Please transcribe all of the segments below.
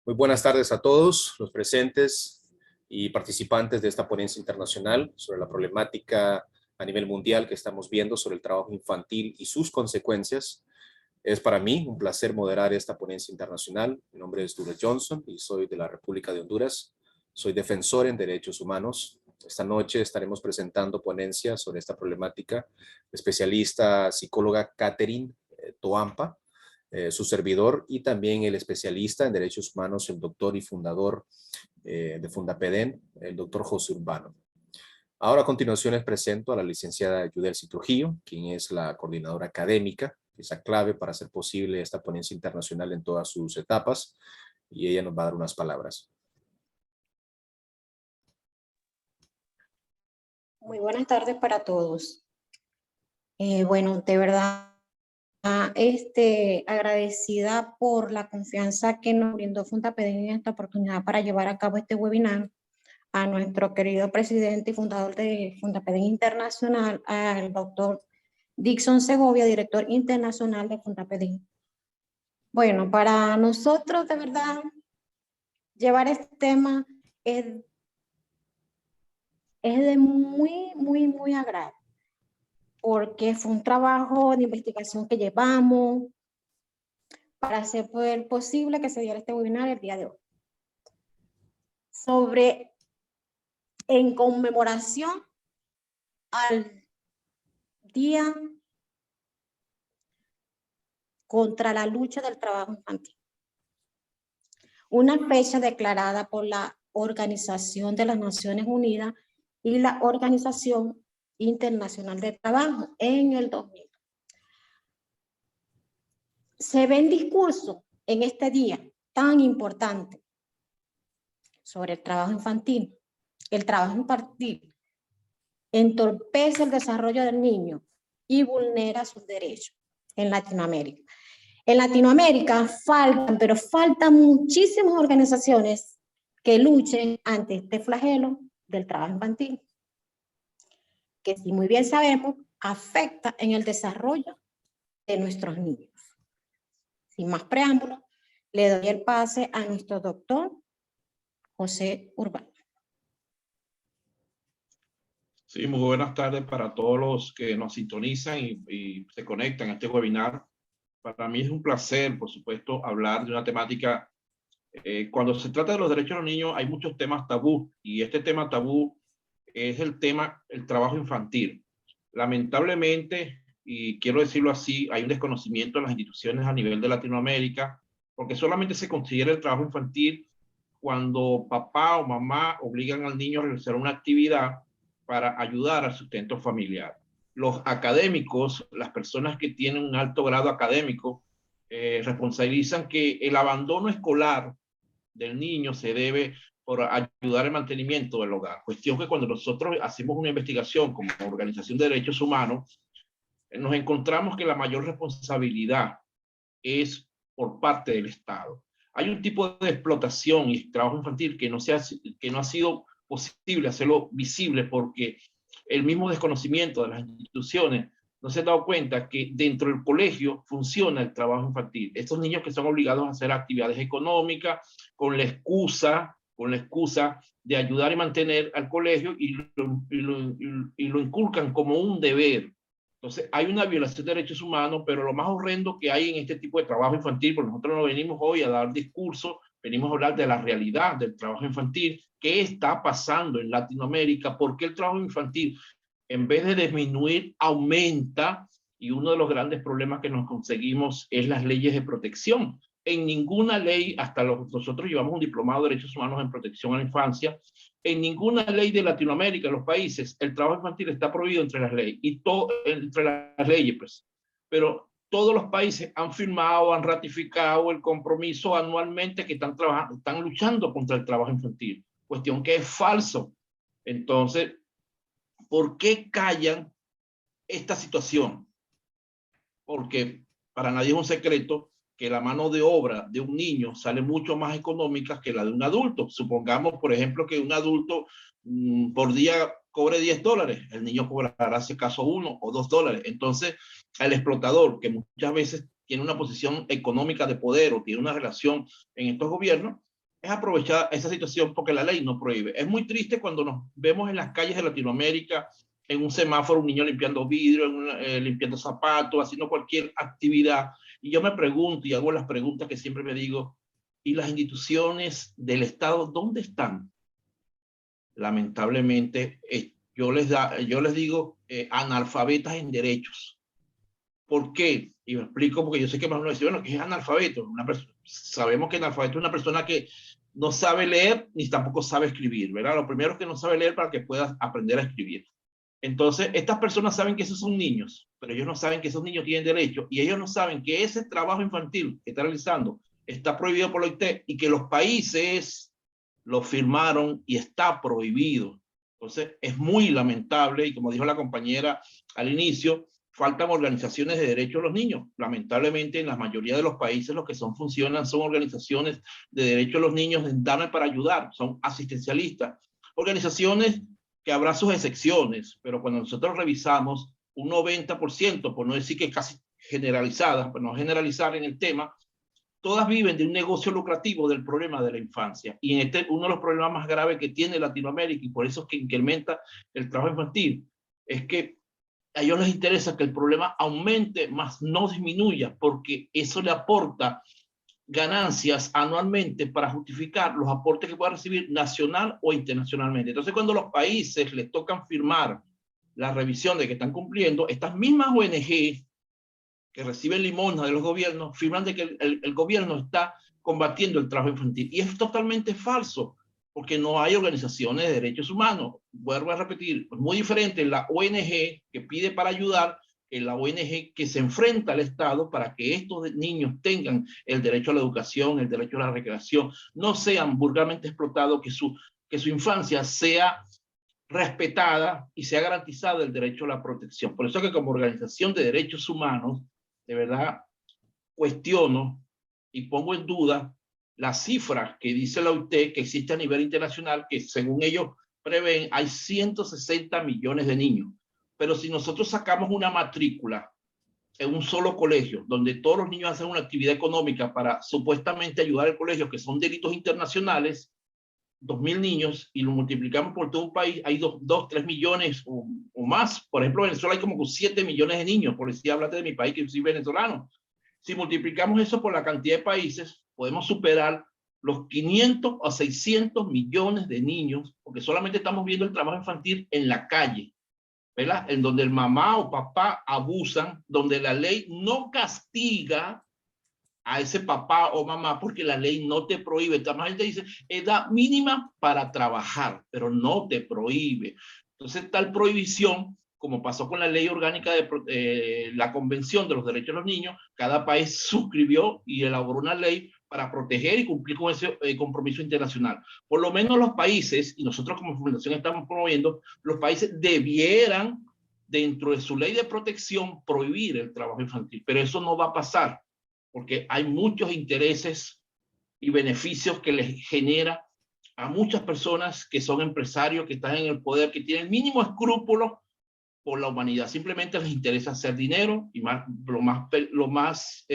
Muy buenas tardes a todos los presentes y participantes de esta ponencia internacional sobre la problemática a nivel mundial que estamos viendo sobre el trabajo infantil y sus consecuencias. Es para mí un placer moderar esta ponencia internacional. Mi nombre es Douglas Johnson y soy de la República de Honduras. Soy defensor en derechos humanos. Esta noche estaremos presentando ponencias sobre esta problemática. Especialista psicóloga Catherine Toampa, su servidor, y también el especialista en derechos humanos, el doctor y fundador de Fundapeden, el doctor José Urbano. Ahora a continuación les presento a la licenciada Yudelsi Trujillo, quien es la coordinadora académica, esa clave para hacer posible esta ponencia internacional en todas sus etapas, y ella nos va a dar unas palabras. Muy buenas tardes para todos. Bueno, de verdad, agradecida por la confianza que nos brindó Fundapeden en esta oportunidad para llevar a cabo este webinar, a nuestro querido presidente y fundador de Fundapeden Internacional, al doctor Dixon Segovia, director internacional de Fundapeden. Bueno, para nosotros, de verdad, llevar este tema es de muy agrado, porque fue un trabajo de investigación que llevamos para hacer posible que se diera este webinar el día de hoy. En conmemoración al Día contra la lucha del trabajo infantil. Una fecha declarada por la Organización de las Naciones Unidas y la Organización Internacional del Trabajo en el 2000. Se ven discursos en este día tan importante sobre el trabajo infantil. El trabajo infantil entorpece el desarrollo del niño y vulnera sus derechos en Latinoamérica. En Latinoamérica faltan muchísimas organizaciones que luchen ante este flagelo del trabajo infantil, que, si muy bien sabemos, afecta en el desarrollo de nuestros niños. Sin más preámbulos, le doy el pase a nuestro doctor José Urbano. Sí, muy buenas tardes para todos los que nos sintonizan y se conectan a este webinar. Para mí es un placer, por supuesto, hablar de una temática. Cuando se trata de los derechos de los niños, hay muchos temas tabú, y este tema tabú es el trabajo infantil. Lamentablemente, y quiero decirlo así, hay un desconocimiento en las instituciones a nivel de Latinoamérica, porque solamente se considera el trabajo infantil cuando papá o mamá obligan al niño a realizar una actividad para ayudar al sustento familiar. Los académicos, las personas que tienen un alto grado académico, responsabilizan que el abandono escolar del niño se debe por ayudar al mantenimiento del hogar. Cuestión que cuando nosotros hacemos una investigación como organización de derechos humanos, nos encontramos que la mayor responsabilidad es por parte del Estado. Hay un tipo de explotación y trabajo infantil que no ha sido posible hacerlo visible porque el mismo desconocimiento de las instituciones no se han dado cuenta que dentro del colegio funciona el trabajo infantil. Estos niños que son obligados a hacer actividades económicas con la excusa de ayudar y mantener al colegio, y lo inculcan como un deber. Entonces hay una violación de derechos humanos, pero lo más horrendo que hay en este tipo de trabajo infantil, porque nosotros no venimos hoy a dar discursos, venimos a hablar de la realidad del trabajo infantil, qué está pasando en Latinoamérica, por qué el trabajo infantil, en vez de disminuir, aumenta, y uno de los grandes problemas que nos conseguimos es las leyes de protección. En ninguna ley, nosotros llevamos un diplomado de derechos humanos en protección a la infancia, en ninguna ley de Latinoamérica, en los países, el trabajo infantil está prohibido entre las leyes, entre las leyes, pues. Pero todos los países han firmado, han ratificado el compromiso anualmente que están luchando contra el trabajo infantil. Cuestión que es falso. Entonces, ¿por qué callan esta situación? Porque para nadie es un secreto que la mano de obra de un niño sale mucho más económica que la de un adulto. Supongamos, por ejemplo, que un adulto por día cobre $10, el niño cobrará, si acaso, $1 o $2. Entonces, el explotador, que muchas veces tiene una posición económica de poder o tiene una relación en estos gobiernos, es aprovechar esa situación porque la ley no prohíbe. Es muy triste cuando nos vemos en las calles de Latinoamérica, en un semáforo, un niño limpiando vidrio, limpiando zapatos, haciendo cualquier actividad. Y yo me pregunto y hago las preguntas que siempre me digo, ¿y las instituciones del Estado dónde están? Lamentablemente, yo les digo analfabetas en derechos. ¿Por qué? Y me explico porque yo sé que más uno dice, bueno, ¿qué es analfabeto? Sabemos que analfabeto es una persona que no sabe leer ni tampoco sabe escribir, ¿verdad? Lo primero es que no sabe leer para que pueda aprender a escribir. Entonces, estas personas saben que esos son niños, pero ellos no saben que esos niños tienen derecho y ellos no saben que ese trabajo infantil que está realizando está prohibido por la OIT y que los países lo firmaron y está prohibido. Entonces, es muy lamentable y como dijo la compañera al inicio, faltan organizaciones de derechos de los niños. Lamentablemente, en la mayoría de los países lo que funcionan son organizaciones de derechos de los niños en darme para ayudar, son asistencialistas. Organizaciones que habrá sus excepciones, pero cuando nosotros revisamos un 90%, por no decir que casi generalizadas, por no generalizar en el tema, todas viven de un negocio lucrativo del problema de la infancia. Y en uno de los problemas más graves que tiene Latinoamérica, y por eso es que incrementa el trabajo infantil, es que a ellos les interesa que el problema aumente, más no disminuya, porque eso le aporta ganancias anualmente para justificar los aportes que pueda recibir nacional o internacionalmente. Entonces, cuando los países les tocan firmar la revisión de que están cumpliendo, estas mismas ONG que reciben limosna de los gobiernos firman de que el gobierno está combatiendo el trabajo infantil. Y es totalmente falso, porque no hay organizaciones de derechos humanos. Vuelvo a repetir, es muy diferente la ONG que pide para ayudar que la ONG que se enfrenta al Estado para que estos niños tengan el derecho a la educación, el derecho a la recreación, no sean vulgarmente explotados, que su infancia sea respetada y sea garantizado el derecho a la protección. Por eso que como organización de derechos humanos, de verdad, cuestiono y pongo en duda las cifras que dice la OIT que existe a nivel internacional, que según ellos prevén hay 160 millones de niños. Pero si nosotros sacamos una matrícula en un solo colegio, donde todos los niños hacen una actividad económica para supuestamente ayudar al colegio, que son delitos internacionales, 2.000 niños, y lo multiplicamos por todo un país, hay 3 millones o más. Por ejemplo, en Venezuela hay como 7 millones de niños, por decir, háblate de mi país, que soy venezolano. Si multiplicamos eso por la cantidad de países, podemos superar los 500 a 600 millones de niños, porque solamente estamos viendo el trabajo infantil en la calle, ¿verdad? En donde el mamá o papá abusan, donde la ley no castiga a ese papá o mamá porque la ley no te prohíbe. También te dice edad mínima para trabajar, pero no te prohíbe. Entonces, tal prohibición, como pasó con la ley orgánica de la Convención de los Derechos de los Niños, cada país suscribió y elaboró una ley para proteger y cumplir con ese compromiso internacional. Por lo menos los países, y nosotros como fundación estamos promoviendo, los países debieran, dentro de su ley de protección, prohibir el trabajo infantil, pero eso no va a pasar, porque hay muchos intereses y beneficios que les genera a muchas personas que son empresarios, que están en el poder, que tienen el mínimo escrúpulo por la humanidad. Simplemente les interesa hacer dinero y lo más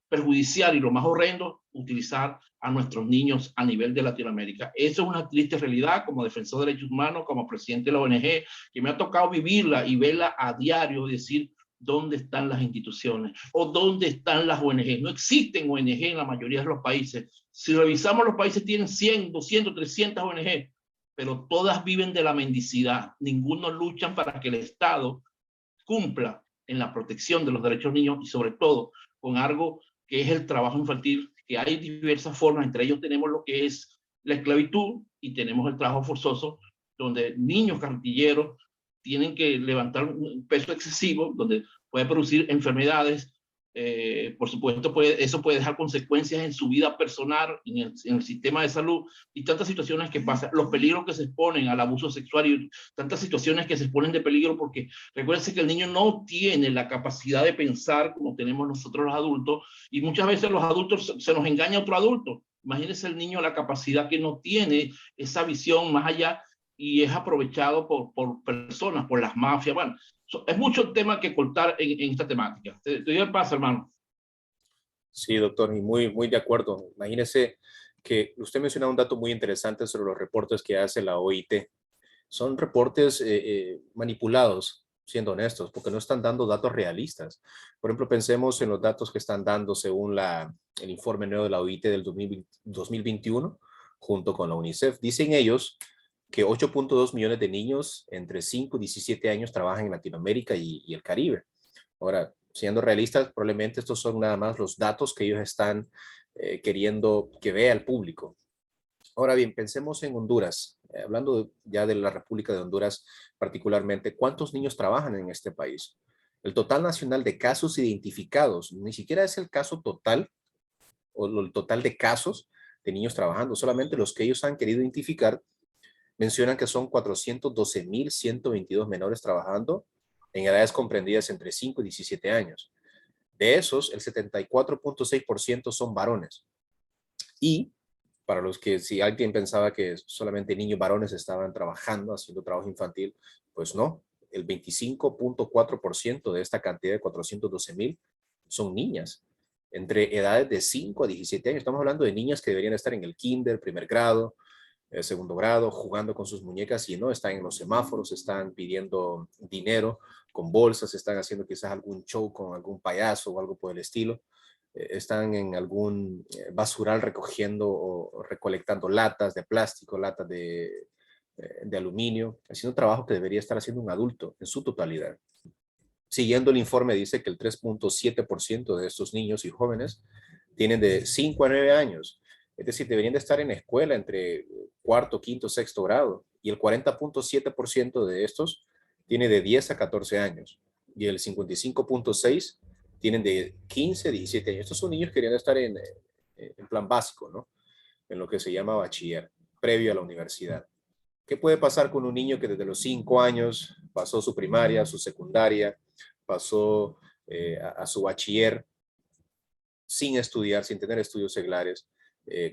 perjudicial y lo más horrendo, utilizar a nuestros niños a nivel de Latinoamérica. Eso es una triste realidad como defensor de derechos humanos, como presidente de la ONG, que me ha tocado vivirla y verla a diario, decir, ¿dónde están las instituciones? ¿O dónde están las ONG? No existen ONG en la mayoría de los países. Si revisamos, los países tienen 100, 200, 300 ONG, pero todas viven de la mendicidad. Ninguno luchan para que el Estado cumpla en la protección de los derechos de los niños y sobre todo con algo que es el trabajo infantil, que hay diversas formas. Entre ellos tenemos lo que es la esclavitud y tenemos el trabajo forzoso, donde niños carretilleros tienen que levantar un peso excesivo, donde puede producir enfermedades. Por supuesto, eso puede dejar consecuencias en su vida personal, en el sistema de salud y tantas situaciones que pasan, los peligros que se exponen al abuso sexual y tantas situaciones que se exponen de peligro, porque recuérdense que el niño no tiene la capacidad de pensar como tenemos nosotros los adultos y muchas veces los adultos se nos engaña a otro adulto. Imagínense el niño la capacidad que no tiene, esa visión más allá, y es aprovechado por personas, por las mafias. Bueno, es mucho el tema que cortar en esta temática. Te doy el paso, hermano. Sí, doctor, y muy de acuerdo. Imagínese que usted mencionaba un dato muy interesante sobre los reportes que hace la OIT. Son reportes manipulados, siendo honestos, porque no están dando datos realistas. Por ejemplo, pensemos en los datos que están dando según el informe nuevo de la OIT del 2021, junto con la UNICEF. Dicen ellos que 8.2 millones de niños entre 5 y 17 años trabajan en Latinoamérica y el Caribe. Ahora, siendo realistas, probablemente estos son nada más los datos que ellos están queriendo que vea el público. Ahora bien, pensemos en Honduras. Hablando ya de la República de Honduras particularmente, ¿cuántos niños trabajan en este país? El total nacional de casos identificados, ni siquiera es el caso total o el total de casos de niños trabajando, solamente los que ellos han querido identificar mencionan que son 412.122 menores trabajando en edades comprendidas entre 5 y 17 años. De esos, el 74.6% son varones. Y para los que si alguien pensaba que solamente niños varones estaban trabajando, haciendo trabajo infantil, pues no. El 25.4% de esta cantidad de 412.000 son niñas, entre edades de 5 a 17 años. Estamos hablando de niñas que deberían estar en el kinder, primer grado, segundo grado, jugando con sus muñecas y no, están en los semáforos, están pidiendo dinero con bolsas, están haciendo quizás algún show con algún payaso o algo por el estilo. Están en algún basural recogiendo o recolectando latas de plástico, latas de aluminio, haciendo trabajo que debería estar haciendo un adulto en su totalidad. Siguiendo el informe, dice que el 3.7% de estos niños y jóvenes tienen de 5 a 9 años. Es decir, deberían de estar en la escuela entre cuarto, quinto, sexto grado. Y el 40.7% de estos tiene de 10 a 14 años. Y el 55.6% tienen de 15 a 17 años. Estos son niños que deberían estar en plan básico, ¿no? En lo que se llama bachiller, previo a la universidad. ¿Qué puede pasar con un niño que desde los 5 años pasó su primaria, su secundaria, pasó a su bachiller sin estudiar, sin tener estudios seglares,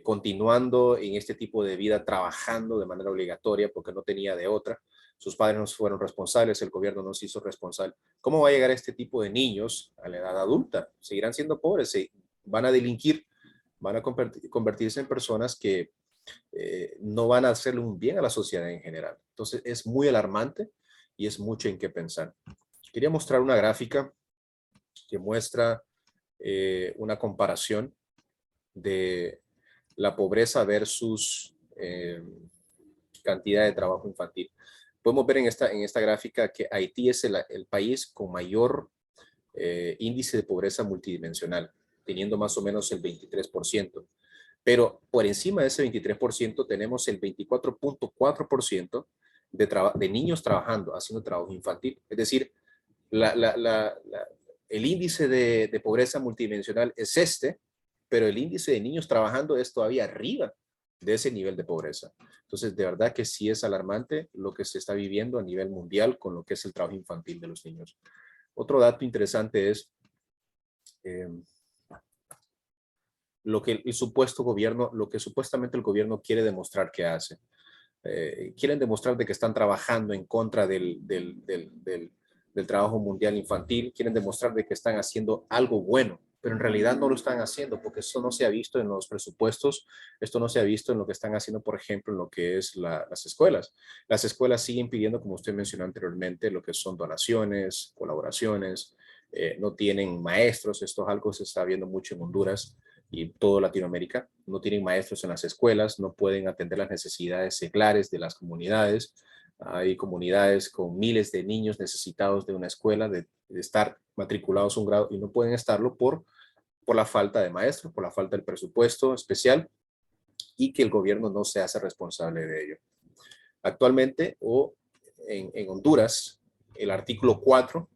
continuando en este tipo de vida, trabajando de manera obligatoria porque no tenía de otra? Sus padres no fueron responsables, el gobierno no se hizo responsable. ¿Cómo va a llegar este tipo de niños a la edad adulta? Seguirán siendo pobres, van a delinquir, van a convertirse en personas que no van a hacerle un bien a la sociedad en general. Entonces es muy alarmante y es mucho en qué pensar. Quería mostrar una gráfica que muestra una comparación de la pobreza versus cantidad de trabajo infantil. Podemos ver en esta gráfica que Haití es el país con mayor índice de pobreza multidimensional, teniendo más o menos el 23%. Pero por encima de ese 23% tenemos el 24.4% de niños trabajando, haciendo trabajo infantil. Es decir, el índice de pobreza multidimensional es pero el índice de niños trabajando es todavía arriba de ese nivel de pobreza. Entonces, de verdad que sí es alarmante lo que se está viviendo a nivel mundial con lo que es el trabajo infantil de los niños. Otro dato interesante es lo que el supuesto gobierno, lo que supuestamente el gobierno quiere demostrar que hace. Quieren demostrar de que están trabajando en contra del trabajo mundial infantil, quieren demostrar de que están haciendo algo bueno, pero en realidad no lo están haciendo porque eso no se ha visto en los presupuestos, esto no se ha visto en lo que están haciendo, por ejemplo, en lo que es las escuelas. Las escuelas siguen pidiendo, como usted mencionó anteriormente, lo que son donaciones, colaboraciones, no tienen maestros, esto es algo que se está viendo mucho en Honduras y toda Latinoamérica. No tienen maestros en las escuelas, no pueden atender las necesidades seglares de las comunidades. Hay comunidades con miles de niños necesitados de una escuela, de estar matriculados a un grado y no pueden estarlo por la falta de maestros, por la falta del presupuesto especial y que el gobierno no se hace responsable de ello. Actualmente, en Honduras, el artículo 4,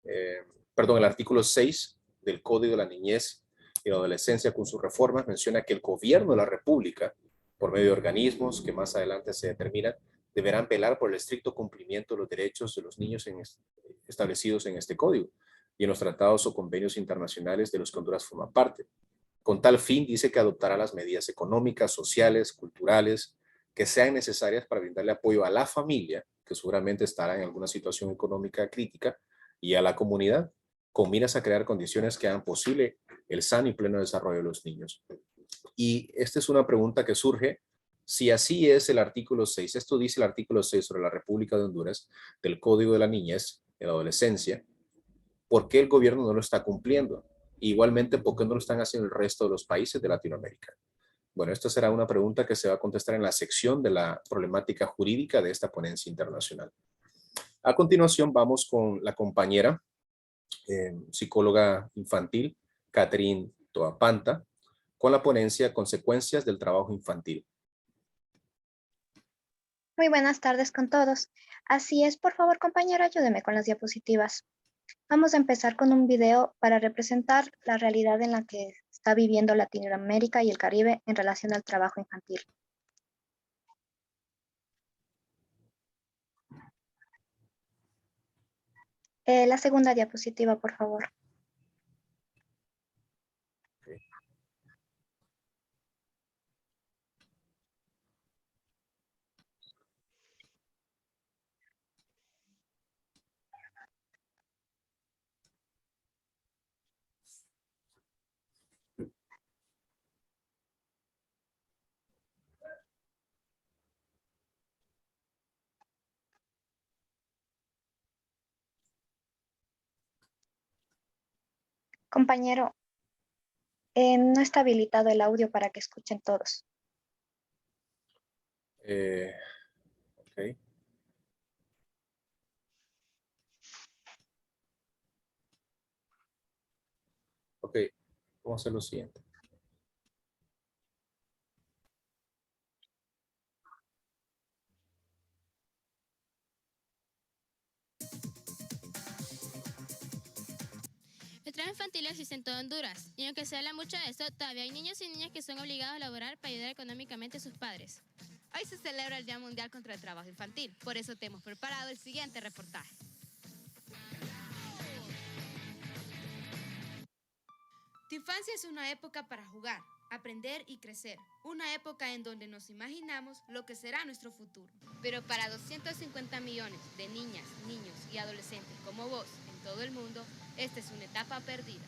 el artículo 6 del Código de la Niñez y la Adolescencia con sus reformas menciona que el gobierno de la República, por medio de organismos que más adelante se determinan, deberán velar por el estricto cumplimiento de los derechos de los niños establecidos en este código y en los tratados o convenios internacionales de los que Honduras forma parte. Con tal fin, dice que adoptará las medidas económicas, sociales, culturales, que sean necesarias para brindarle apoyo a la familia, que seguramente estará en alguna situación económica crítica, y a la comunidad, con miras a crear condiciones que hagan posible el sano y pleno desarrollo de los niños. Y esta es una pregunta que surge. Si así es el artículo 6, esto dice el artículo 6 sobre la República de Honduras, del Código de la Niñez y la Adolescencia, ¿por qué el gobierno no lo está cumpliendo? Igualmente, ¿por qué no lo están haciendo el resto de los países de Latinoamérica? Bueno, esta será una pregunta que se va a contestar en la sección de la problemática jurídica de esta ponencia internacional. A continuación, vamos con la compañera psicóloga infantil, Catherine Toapanta, con la ponencia Consecuencias del trabajo infantil. Muy buenas tardes con todos. Así es, por favor, compañero, ayúdeme con las diapositivas. Vamos a empezar con un video para representar la realidad en la que está viviendo Latinoamérica y el Caribe en relación al trabajo infantil. La segunda diapositiva, por favor. Compañero, no está habilitado el audio para que escuchen todos. Ok. Ok, vamos a hacer lo siguiente. El trabajo infantil existe en todo Honduras, y aunque se habla mucho de esto, todavía hay niños y niñas que son obligados a laborar para ayudar económicamente a sus padres. Hoy se celebra el Día Mundial contra el Trabajo Infantil, por eso te hemos preparado el siguiente reportaje. Tu infancia es una época para jugar, aprender y crecer. Una época en donde nos imaginamos lo que será nuestro futuro. Pero para 250 millones de niñas, niños y adolescentes como vos en todo el mundo, esta es una etapa perdida.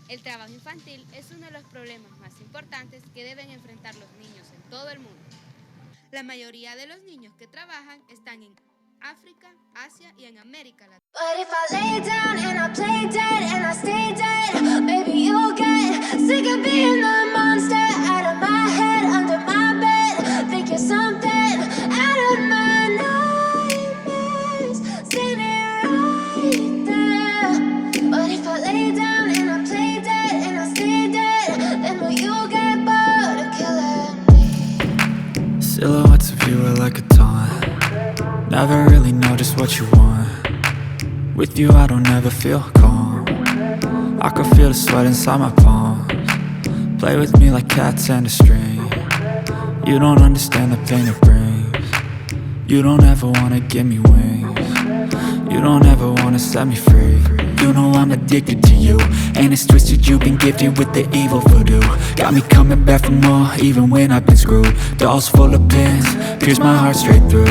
El trabajo infantil es uno de los problemas más importantes que deben enfrentar los niños en todo el mundo. La mayoría de los niños que trabajan están en África, Asia y en América Latina. But if I lay down and I play dead and I stay dead, baby you'll get sick of being the monster out of my head, under my bed. Think you're something out of my nightmares, standing right there. But if I lay down and I play dead and I stay dead, then will you get bored of killing me? Silhouettes of you are like a taunt. Never really know just what you want. With you I don't ever feel calm. I can feel the sweat inside my palms. Play with me like cats and a string. You don't understand the pain it brings. You don't ever wanna give me wings. You don't ever wanna set me free. You know I'm addicted to you, and it's twisted, you've been gifted with the evil voodoo. Got me coming back for more, even when I've been screwed. Dolls full of pins, pierce my heart straight through.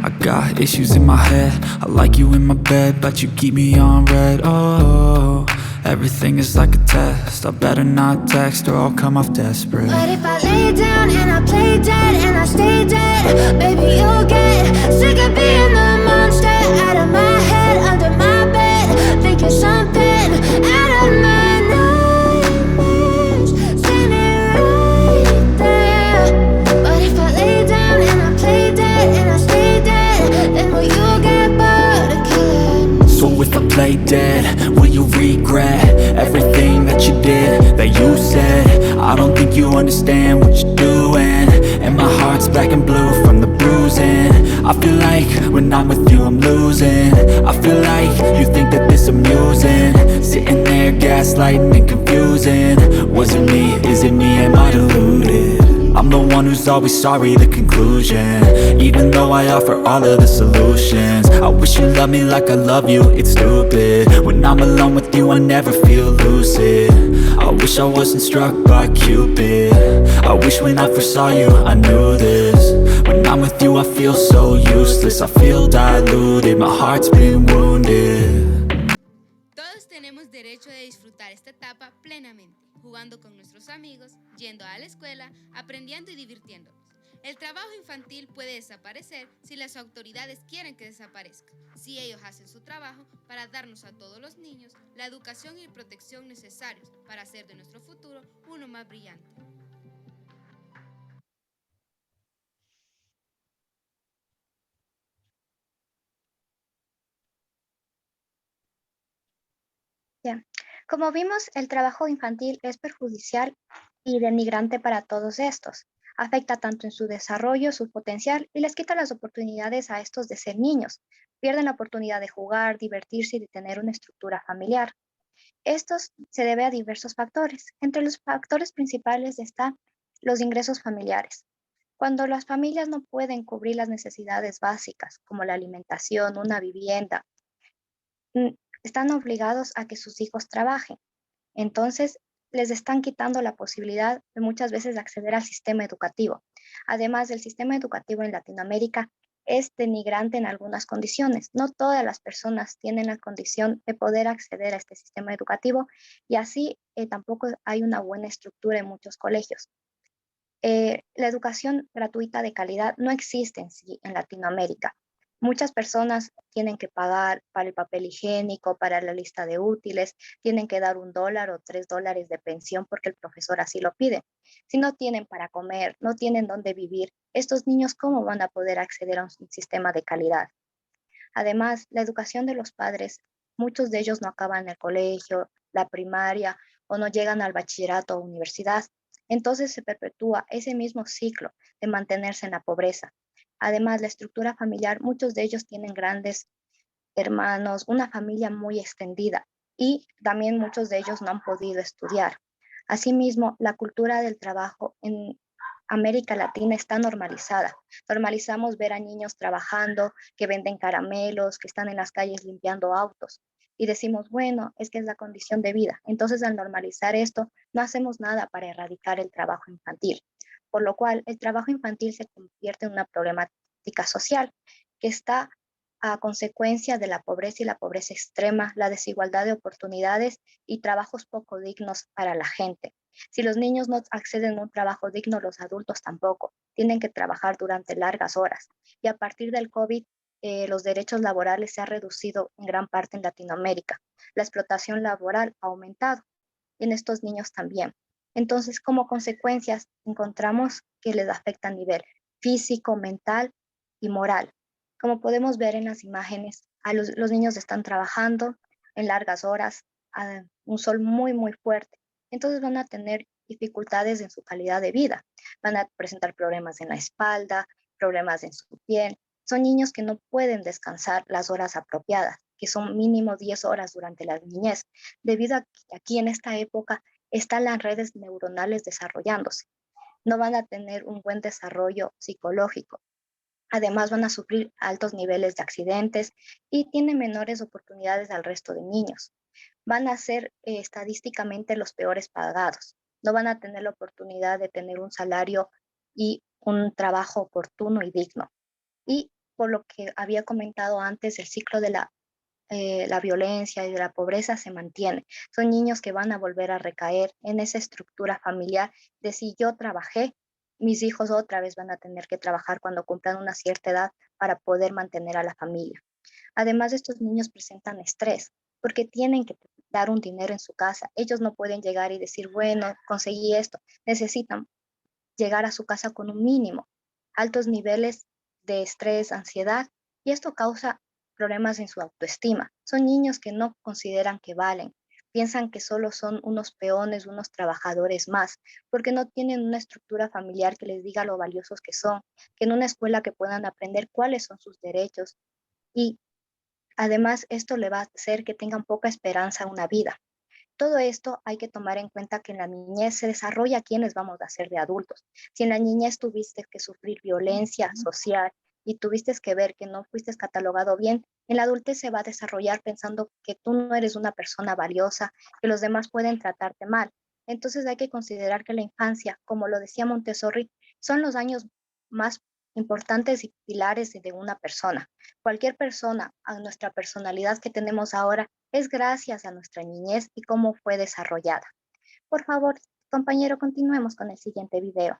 I got issues in my head, I like you in my bed, but you keep me on red. Oh, everything is like a test, I better not text or I'll come off desperate. But if I lay down and I play dead and I stay dead, baby you'll get sick of being the monster out of my head, under my bed. Think you're something out of my nightmares, standing right there. But if I lay down and I play dead and I stay dead, then will you get bored of killing me? So if I play dead, will you regret everything that you did, that you said? I don't think you understand what you're doing, and my heart's black and blue from the bruising. I feel like when I'm with you I'm losing. I feel like you think that this amusing, sitting there gaslighting and confusing. Was it me? Is it me? Am I deluded? I'm the one who's always sorry, the conclusion. Even though I offer all of the solutions, I wish you loved me like I love you, it's stupid. When I'm alone with you I never feel lucid. I wish I wasn't struck by Cupid. I wish when I first saw you I knew this. When I'm with you I feel so useless, I feel diluted, my heart's been wounded. Todos tenemos derecho de disfrutar esta etapa plenamente. jugando con nuestros amigos, yendo a la escuela, aprendiendo y divirtiéndonos. El trabajo infantil puede desaparecer si las autoridades quieren que desaparezca, si ellos hacen su trabajo para darnos a todos los niños la educación y protección necesarios para hacer de nuestro futuro uno más brillante. Bien. Como vimos, el trabajo infantil es perjudicial y denigrante para todos estos. Afecta tanto en su desarrollo, su potencial y les quita las oportunidades a estos de ser niños. Pierden la oportunidad de jugar, divertirse y de tener una estructura familiar. Esto se debe a diversos factores. Entre los factores principales están los ingresos familiares. Cuando las familias no pueden cubrir las necesidades básicas, como la alimentación, una vivienda, están obligados a que sus hijos trabajen. Entonces, les están quitando la posibilidad de muchas veces de acceder al sistema educativo. Además, el sistema educativo en Latinoamérica es denigrante en algunas condiciones. No todas las personas tienen la condición de poder acceder a este sistema educativo y así tampoco hay una buena estructura en muchos colegios. La educación gratuita de calidad no existe en sí en Latinoamérica. Muchas personas tienen que pagar para el papel higiénico, para la lista de útiles, tienen que dar $1 o $3 de pensión porque el profesor así lo pide. Si no tienen para comer, no tienen dónde vivir, estos niños, ¿cómo van a poder acceder a un sistema de calidad? Además, la educación de los padres, muchos de ellos no acaban el colegio, la primaria o no llegan al bachillerato o universidad. Entonces se perpetúa ese mismo ciclo de mantenerse en la pobreza. Además, la estructura familiar, muchos de ellos tienen grandes hermanos, una familia muy extendida y también muchos de ellos no han podido estudiar. Asimismo, la cultura del trabajo en América Latina está normalizada. Normalizamos ver a niños trabajando, que venden caramelos, que están en las calles limpiando autos. Y decimos, bueno, es que es la condición de vida. Entonces, al normalizar esto, no hacemos nada para erradicar el trabajo infantil. Por lo cual, el trabajo infantil se convierte en una problemática social que está a consecuencia de la pobreza y la pobreza extrema, la desigualdad de oportunidades y trabajos poco dignos para la gente. Si los niños no acceden a un trabajo digno, los adultos tampoco. Tienen que trabajar durante largas horas. Y a partir del COVID, los derechos laborales se han reducido en gran parte en Latinoamérica. La explotación laboral ha aumentado y en estos niños también. Entonces, como consecuencias, encontramos que les afecta a nivel físico, mental y moral. Como podemos ver en las imágenes, los niños están trabajando en largas horas, a un sol muy, muy fuerte. Entonces van a tener dificultades en su calidad de vida. Van a presentar problemas en la espalda, problemas en su piel. Son niños que no pueden descansar las horas apropiadas, que son mínimo 10 horas durante la niñez, debido a que aquí en esta época están las redes neuronales desarrollándose. No van a tener un buen desarrollo psicológico. Además, van a sufrir altos niveles de accidentes y tienen menores oportunidades al resto de niños. Van a ser estadísticamente los peores pagados. No van a tener la oportunidad de tener un salario y un trabajo oportuno y digno. Y por lo que había comentado antes, el ciclo de la violencia y de la pobreza se mantiene. Son niños que van a volver a recaer en esa estructura familiar de si yo trabajé, mis hijos otra vez van a tener que trabajar cuando cumplan una cierta edad para poder mantener a la familia. Además, estos niños presentan estrés porque tienen que dar un dinero en su casa. Ellos no pueden llegar y decir, bueno, conseguí esto. Necesitan llegar a su casa con un mínimo. Altos niveles de estrés, ansiedad, y esto causa problemas en su autoestima. Son niños que no consideran que valen, piensan que solo son unos peones, unos trabajadores más, porque no tienen una estructura familiar que les diga lo valiosos que son, que en una escuela que puedan aprender cuáles son sus derechos y además esto le va a hacer que tengan poca esperanza en una vida. Todo esto hay que tomar en cuenta que en la niñez se desarrolla quiénes vamos a ser de adultos. Si en la niñez tuviste que sufrir violencia social y tuviste que ver que no fuiste catalogado bien, en la adultez se va a desarrollar pensando que tú no eres una persona valiosa, que los demás pueden tratarte mal. Entonces hay que considerar que la infancia, como lo decía Montessori, son los años más importantes y pilares de una persona. Cualquier persona, a nuestra personalidad que tenemos ahora, es gracias a nuestra niñez y cómo fue desarrollada. Por favor, compañero, continuemos con el siguiente video.